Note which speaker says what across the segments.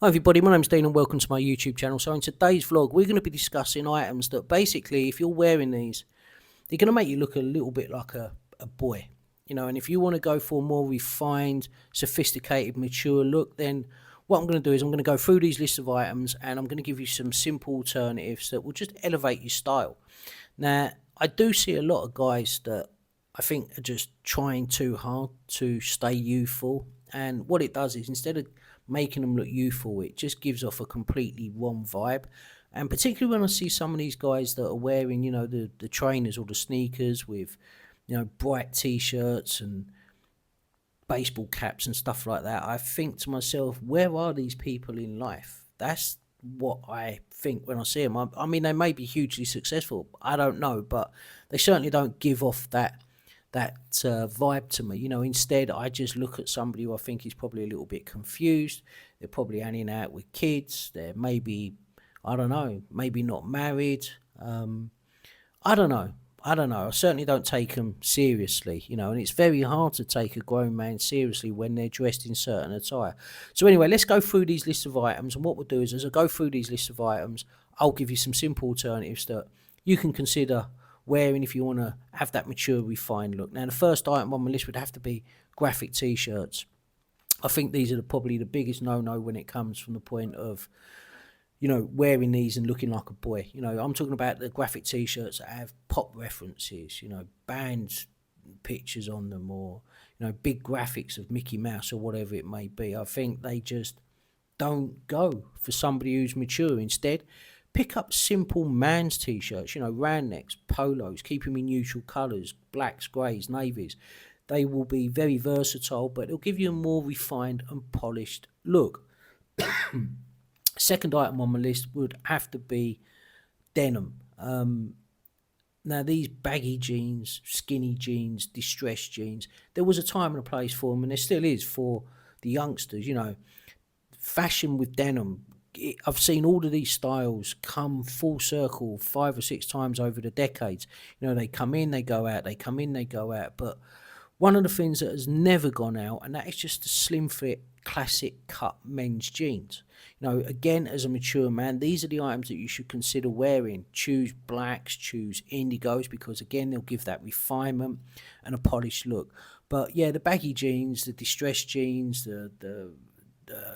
Speaker 1: Hi everybody, my name's Dean and welcome to my YouTube channel. So in today's vlog, we're going to be discussing items that basically, if you're wearing these, they're going to make you look a little bit like a boy. And if you want to go for a more refined, sophisticated, mature look, then what I'm going to do is I'm going to go through these lists of items and I'm going to give you some simple alternatives that will just elevate your style. Now, I do see a lot of guys that I think are just trying too hard to stay youthful. And what it does is instead of making them look youthful, it just gives off a completely wrong vibe. And particularly when I see some of these guys that are wearing, the trainers or the sneakers with, bright t-shirts and baseball caps and stuff like that, I think to myself, where are these people in life? That's what I think when I see them. I mean, they may be hugely successful. I don't know, but they certainly don't give off that vibe to me. Instead, I just look at somebody who I think is probably a little bit confused. They're probably hanging out with kids. They're maybe, I don't know, maybe not married. I don't know. I don't know. I certainly don't take them seriously, and it's very hard to take a grown man seriously when they're dressed in certain attire. So anyway, let's go through these lists of items, and what we'll do is as I go through these lists of items, I'll give you some simple alternatives that you can consider wearing if you want to have that mature, refined look. Now, the first item on my list would have to be graphic t-shirts. I think these are probably the biggest no-no when it comes from the point of wearing these and looking like a boy. I'm talking about the graphic t-shirts that have pop references, bands pictures on them, or, big graphics of Mickey Mouse or whatever it may be. I think they just don't go for somebody who's mature. Instead, pick up simple man's t-shirts, round necks, polos, keep them in neutral colours, blacks, greys, navies. They will be very versatile, but they'll give you a more refined and polished look. Second item on my list would have to be denim. Now, these baggy jeans, skinny jeans, distressed jeans, there was a time and a place for them, and there still is for the youngsters. Fashion with denim. I've seen all of these styles come full circle 5 or 6 times over the decades. They come in, they go out, they come in, they go out. But one of the things that has never gone out, and that is just the slim fit, classic cut men's jeans. Again, as a mature man, these are the items that you should consider wearing. Choose blacks, choose indigos, because again, they'll give that refinement and a polished look. But yeah, the baggy jeans, the distressed jeans, the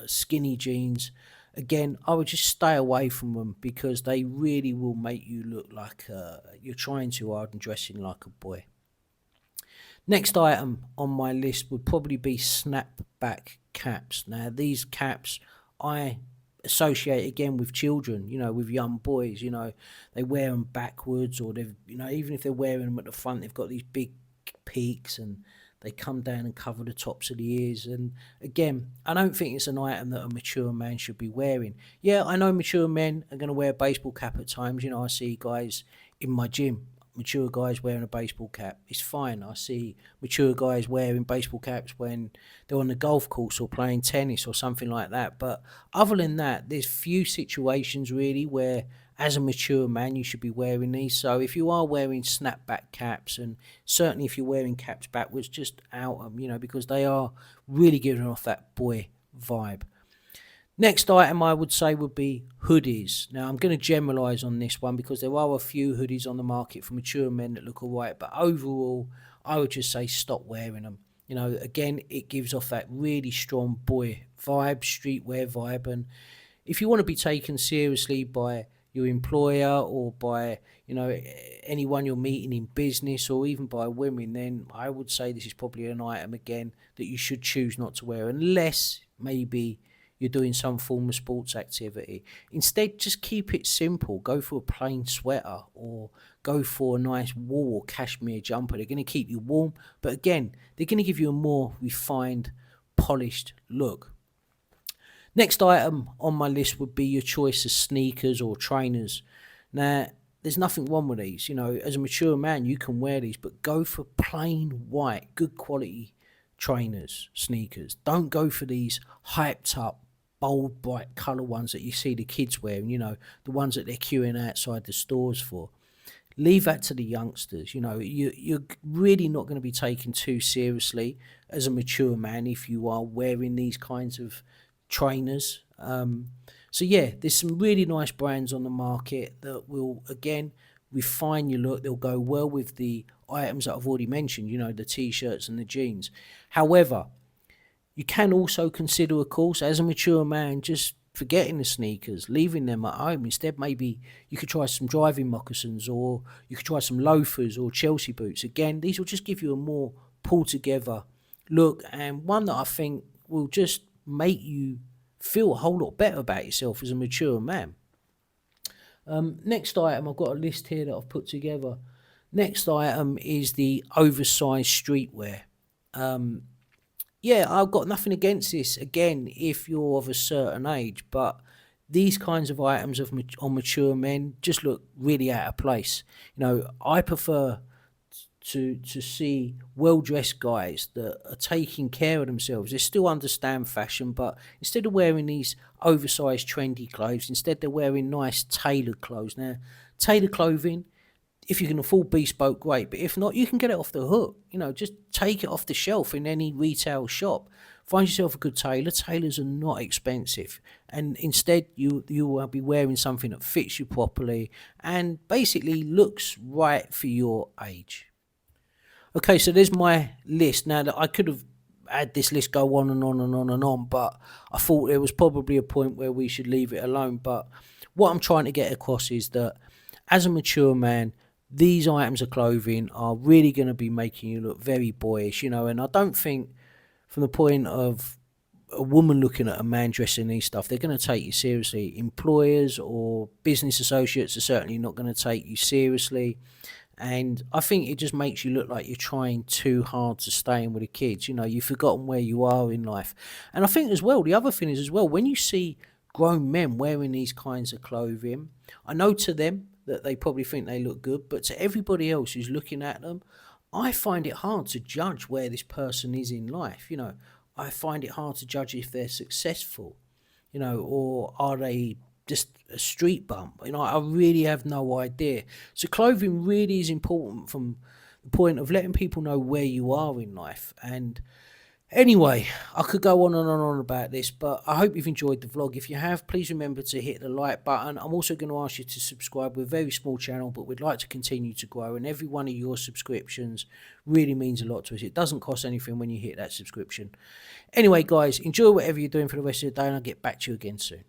Speaker 1: skinny jeans, again, I would just stay away from them because they really will make you look like you're trying too hard and dressing like a boy. Next item on my list would probably be snapback caps. Now, these caps I associate again with children, with young boys. They wear them backwards, or they've, even if they're wearing them at the front, they've got these big peaks and they come down and cover the tops of the ears. And again, I don't think it's an item that a mature man should be wearing. Yeah, I know mature men are going to wear a baseball cap at times. I see guys in my gym, mature guys wearing a baseball cap. It's fine. I see mature guys wearing baseball caps when they're on the golf course or playing tennis or something like that. But other than that, there's few situations really where as a mature man you should be wearing these. So if you are wearing snapback caps, and certainly if you're wearing caps backwards, just out them, because they are really giving off that boy vibe. Next item I would say would be hoodies. Now, I'm going to generalise on this one because there are a few hoodies on the market for mature men that look all right, but overall, I would just say stop wearing them. Again, it gives off that really strong boy vibe, streetwear vibe, and if you want to be taken seriously by your employer or by, anyone you're meeting in business or even by women, then I would say this is probably an item, again, that you should choose not to wear unless maybe you're doing some form of sports activity. Instead, just keep it simple. Go for a plain sweater or go for a nice wool or cashmere jumper. They're going to keep you warm, but again, they're going to give you a more refined, polished look. Next item on my list would be your choice of sneakers or trainers. Now, there's nothing wrong with these. As a mature man, you can wear these, but go for plain white, good quality trainers, sneakers. Don't go for these hyped up, bold, bright colour ones that you see the kids wearing, the ones that they're queuing outside the stores for. Leave that to the youngsters. You're really not going to be taken too seriously as a mature man if you are wearing these kinds of trainers. So yeah, there's some really nice brands on the market that will again refine your look. They'll go well with the items that I've already mentioned, the t-shirts and the jeans. However, you can also consider, of course, as a mature man, just forgetting the sneakers, leaving them at home. Instead, maybe you could try some driving moccasins, or you could try some loafers or Chelsea boots. Again, these will just give you a more pulled together look, and one that I think will just make you feel a whole lot better about yourself as a mature man. Next item, I've got a list here that I've put together. Next item is the oversized streetwear. Yeah, I've got nothing against this. Again, if you're of a certain age, but these kinds of items on mature men just look really out of place. I prefer to see well dressed guys that are taking care of themselves. They still understand fashion, but instead of wearing these oversized trendy clothes, instead they're wearing nice tailored clothes. Now, tailored clothing, if you can afford bespoke, great. But if not, you can get it off the hook. Just take it off the shelf in any retail shop. Find yourself a good tailor. Tailors are not expensive, and instead you will be wearing something that fits you properly and basically looks right for your age. Okay, so there's my list. Now that I could have had this list go on and on and on and on, but I thought there was probably a point where we should leave it alone. But what I'm trying to get across is that as a mature man, these items of clothing are really going to be making you look very boyish, and I don't think from the point of a woman looking at a man dressing these stuff, they're going to take you seriously. Employers or business associates are certainly not going to take you seriously. And I think it just makes you look like you're trying too hard to stay in with the kids. You've forgotten where you are in life. And I think as well, the other thing is as well, when you see grown men wearing these kinds of clothing, I know to them that they probably think they look good, but to everybody else who's looking at them, I find it hard to judge where this person is in life. I find it hard to judge if they're successful, or are they just a street bum? I really have no idea. So clothing really is important from the point of letting people know where you are in life. And anyway, I could go on and on about this, but I hope you've enjoyed the vlog. If you have, please remember to hit the like button. I'm also going to ask you to subscribe. We're a very small channel, but we'd like to continue to grow, and every one of your subscriptions really means a lot to us. It doesn't cost anything when you hit that subscription. Anyway, guys, enjoy whatever you're doing for the rest of the day, and I'll get back to you again soon.